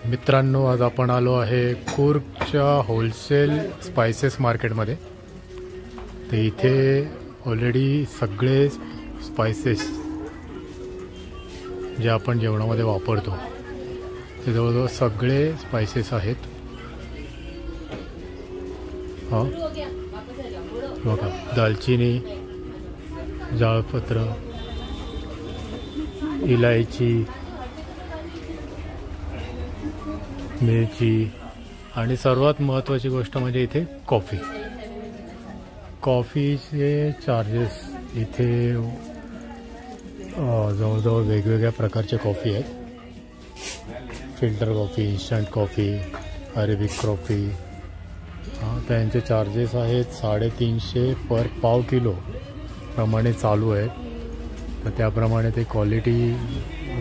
मित्रांनो, आज आपण आलो आहे कूर्गच्या होलसेल स्पाइसेस मार्केटमध्ये। तर इथे ऑलरेडी सगळे स्पाइसेस जे आपण जेवणामध्ये वापरतो ते जवळजवळ सगळे स्पाइसेस आहेत। हां बघा, दालचिनी, जायपत्र, इलायची, मिरची आणि सर्वात महत्त्वाची गोष्ट म्हणजे इथे कॉफी। कॉफीचे चार्जेस इथे जवळजवळ वेगवेगळ्या प्रकारचे कॉफी आहेत। Filter coffee, instant coffee, Arabic coffee. त्यांचे चार्जेस आहेत 350 पर पाव किलो प्रमाणे चालू आहेत। तर त्याप्रमाणे ते क्वालिटी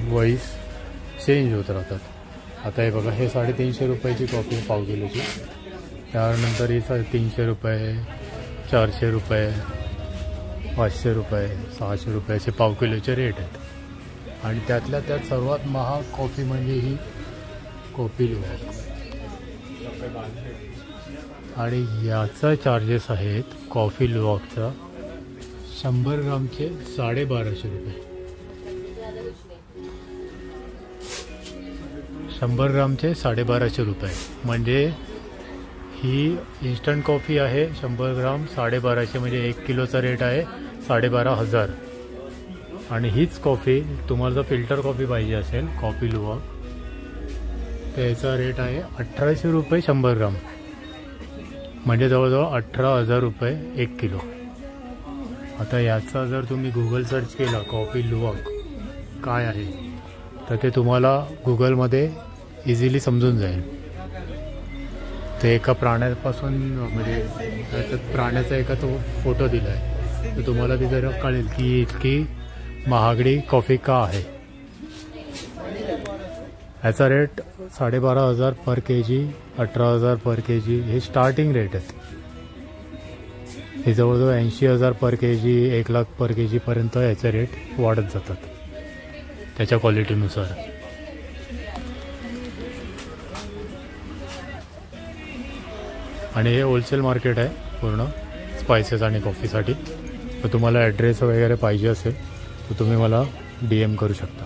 वाईज चेंज होत राहतात। आता हे बघा, हे 350 रुपयाची कॉफी पाव किलोची, त्यानंतर ही 300 रुपये, 400 रुपये, 500 रुपये, 600 रुपये असे पाव किलोचे रेट आहेत। आणि त्यातल्या त्यात सर्वात महाग कॉफी म्हणजे ही कॉफी लुवाक, आणि याचा चार्जेस आहेत कॉफी लुवाकचा 100 ग्रामचे 1250 रुपये। 100 ग्रामचे 1250 रुपये म्हणजे ही इन्स्टंट कॉफी आहे। 100 ग्राम 1250 म्हणजे 1 किलोचा रेट आहे 12,500। आणि हीच कॉफी तुम्हाला जर फिल्टर कॉफी पाहिजे असेल, कॉफी लुवाक, त्याचा रेट आहे 1800 रुपये 100 ग्राम, म्हणजे जवळजवळ 18,000 रुपये 1 किलो। आता याचा जर तुम्ही गूगल सर्च केला कॉफी लुवाक काय आहे, तर ते तुम्हाला गूगलमध्ये इझिली समजून जाईल। ते एका प्राण्यापासून, म्हणजे त्याच्यात प्राण्याचा एका तो फोटो दिला आहे, तर तुम्हाला ते जरा कळेल की इतकी महागडी कॉफी का आहे। याचा रेट 12,500 पर के जी, 18,000 पर के जी हे स्टार्टिंग रेट आहेत। हे जवळजवळ 80,000 पर के जी, 1 लाख पर के जीपर्यंत याचे रेट वाढत जातात त्याच्या क्वालिटीनुसार। आणि हे होलसेल मार्केट आहे पूर्ण स्पाइसेस आणि कॉफीसाठी। तर तुम्हाला ॲड्रेस वगैरे पाहिजे असेल तर तुम्ही मला DM करू शकता।